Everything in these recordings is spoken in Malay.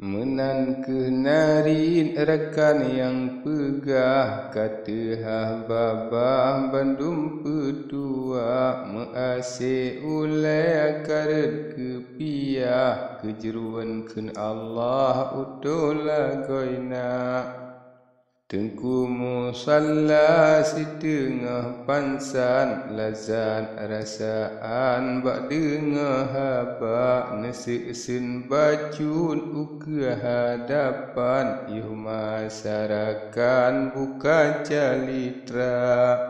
Menan kenarin rekan yang pegah, kata hababah bandum petua, measik ulai karet kepiah, kejeruan ken Allah utola goina. Tengku musalla setengah pansan, lazat rasaan bak dengar haba, nasi sen bacun uke hadapan, yuh masyarakat bukan calitra.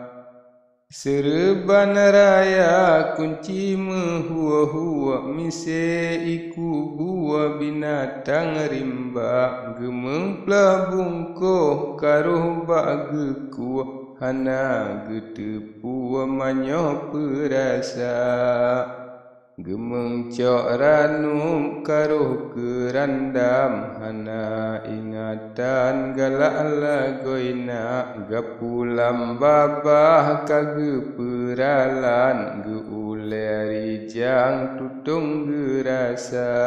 Serban raya kunci mehua-hua, mise iku buah binatang rimba, gemeng pelabungko karuh bak gekuah, hana getepu manyo perasa. Gemeng cok ranum karuh kerandam, hana ingatan galak lagoina, gapulam babah kage peralan, ge ule rijang tutung gerasa.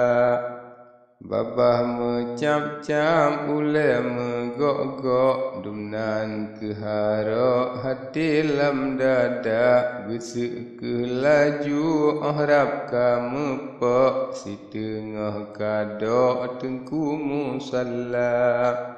Babah mecam-cam ule megok-gok, dumnan keharok hati lam dada, gesek ke laju ohrab kamepok, setengah kadok tengku musalla.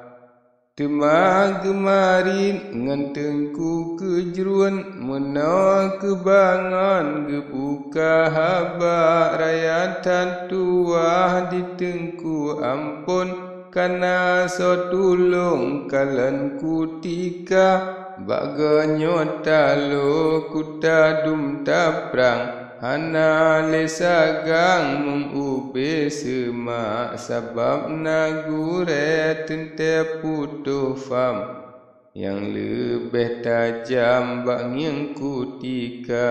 Tema gemarin ngentengku kejeruan, menol kebangan gebuka haba, rayatan tuah ditengku ampun, kana so tulung kalan kutika, baganyo talo kuta dum taprang, hana lesagang mengube semak, sabab nagure tente putuh fam, yang lebih tajam bak ngiang kutika.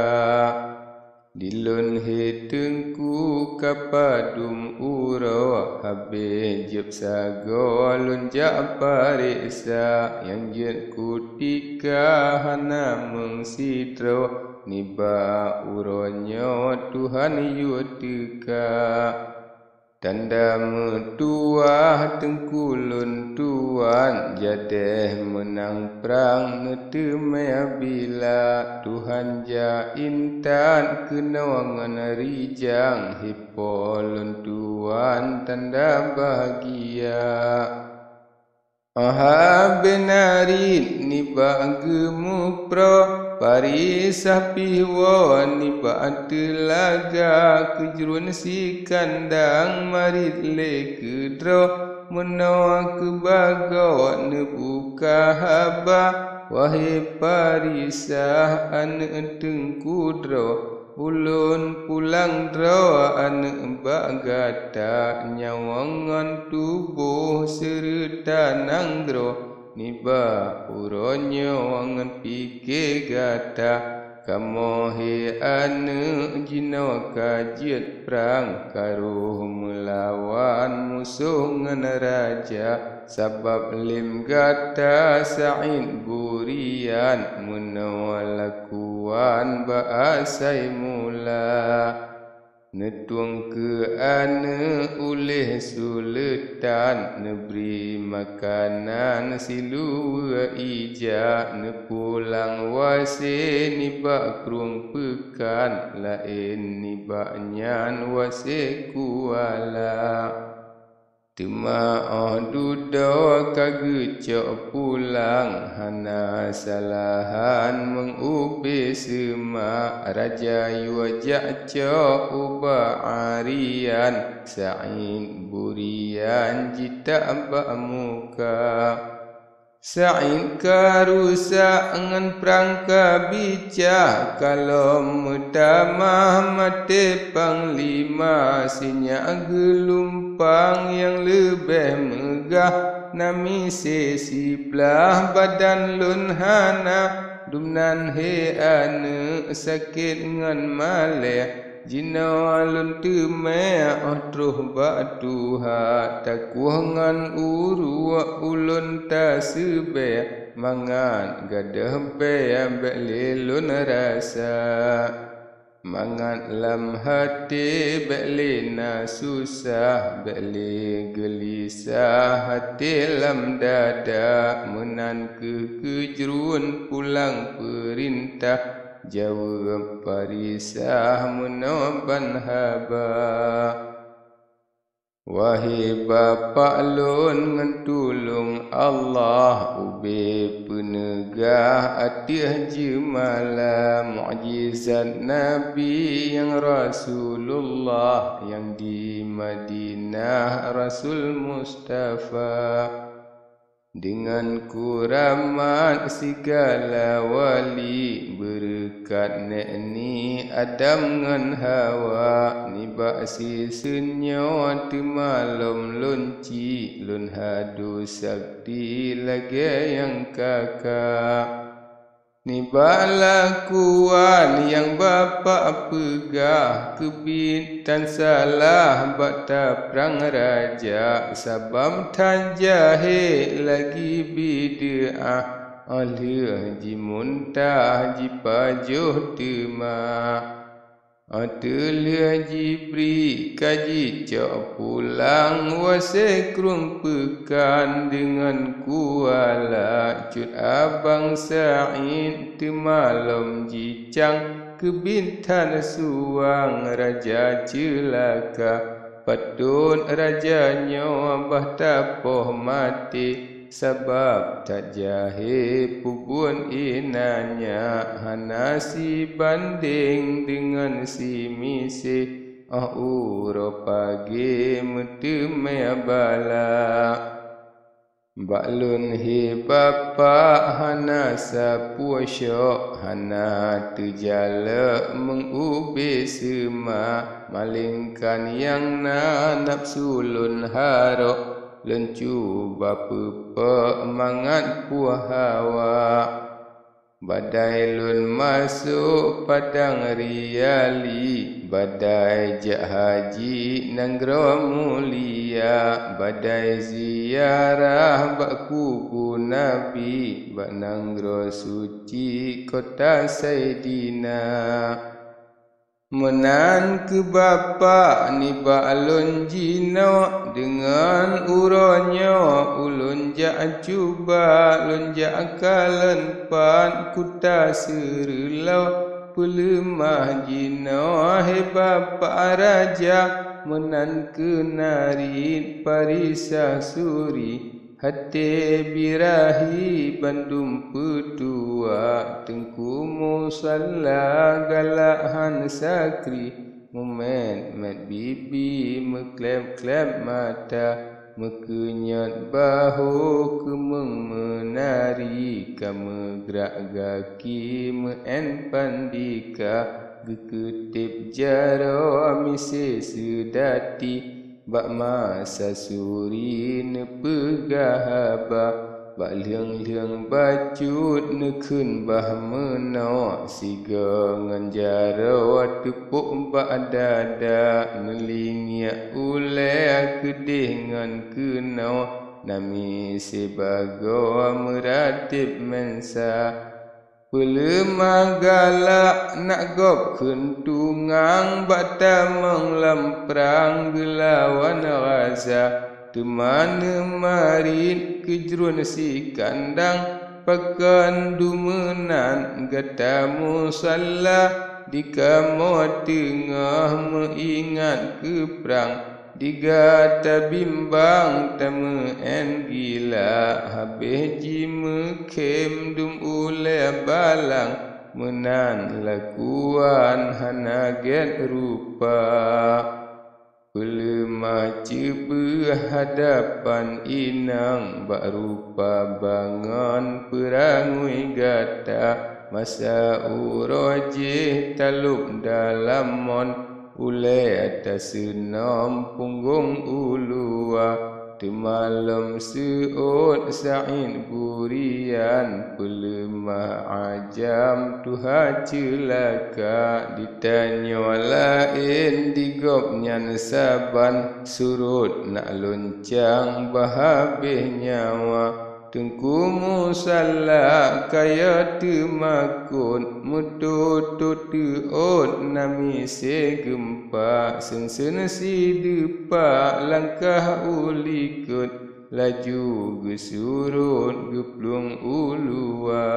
Dilun hitengku kapadum uro, habis jeb sago lunjak pariksa, yang jet kutika hana mengsidro, niba uronyo Tuhan yuteka. Tanda metuah tengkulun tuan, jadeh menang perang netemaya bila, Tuhan ja intan kenawangan rijang, hipolun tuan tanda bahagia. Aha benarin niba gemupro, parisah pihwo niba telaga, kejeruan si kandang marit le kedro, menawa kebago nebuka haba, wahai parisah ane tengkudro, ulun pulang dro ane bak gata, nyawangan tubuh serta nangdro, niba uronyo wangan pike gata, kamohe ane jino kajiat perang, karuh melawan musuh ngan raja, sabab lim gata sa'in burian, menawalakuan ba'asai mula. Netuang ke ane ulih suletan, neberi makanan silu ija, nepulang wase nibak kerung pekan, lain nibak nyan wase kuala. Tema dudo kage cok pulang, hana salahan mengubi semak, raja yuajak cok ubah arian, sa'in burian jita bak muka. Sa'in karusa ngan prangka bica, kalau mutamah mate panglima, sinyak gelumpang yang lebih megah, nami sesi belah badan lun hana, dumnan he ane sakit ngan maleh, jino alun tume otruh bak tuha, takuh ngan uru ulun ta sebe, mangan gadah be ambek lelun rasa. mangat lam hati beklina susah bekli gelisah hati lam dada menan kejrun pulang perintah jawab parisah menoban haba. Wahai bapa lun ngentulung Allah ube penegah atih jemala mukjizat Nabi yang Rasulullah yang di Madinah Rasul Mustafa. Dengan kuramat segala wali berkat ni Adam ngan Hawa ni baksi sunyo temalum lunci lun hadu sakti lagi yang kakak. Ni balakuan yang bapa pegah kebitan salah bakta perang raja sabam tan jahil lagi bid'ah alih jimuntah jipajuh temah Atelia Jibri kaji cok pulang wasekrung pekan dengan kuala cut abang Sa'id temalam jicang kebintan suang raja celaka patun rajanya bah tapoh mati sebab tak jahil pupun inanya hana si banding dengan si misi uro pagi metemai bala baklun hi bapa hana sapuasyok hana terjala mengubi sema malingkan yang nafsu lun harok lencu bapa mangat puah hawa badai lun masuk padang riali badai jak haji nanggro mulia badai ziarah bak kubu nabi bak nanggro suci kota Saidina. Menan ke bapa ni balun jino dengan uronyo ulun jak cuba lun jak kalan pan kuta serelau pelemah jino he bapa raja menan ke narin parisa suri hati birahi bandum petua tengku musalla galahan sakri mumen met bibi meklep-klep mata mekenyat bahu kemeng menari kamu gerak gaki meen pandika geketip jaro misi sedati bak masa suri ne pegahaba bak liang-liang bacut nekun bah meno siga nganjaro tepuk bak dada melingia ule kedih ngan keno nami sebago meratib mensa pelemah galak nak gop kentungang bata menglamprang gelawan raza temana marin kejrun si kandang pakan dumenan gata musalla di kamu tengah mengingat ke perang digata bimbang tame en gila habis jime kem dum ule balang menan lakuan hana get rupa pelemah cebe hadapan inang bak rupa bangun perangui gata masa urojih taluk dalam mon ule atas senam punggung ulua temalam seut Sa'id burian pelemah ajam tuha celaka ditanya lain digop nyan saban surut nak loncang bahabis nyawa Tengku musalla kaya temakun mututut teot nami segempa sen si depa langkah ulikut laju gesurut geplung ulua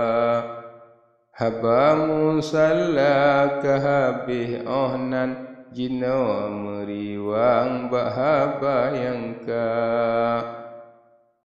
haba musalla kahabih ohnan jino meriwang bahaba yang ka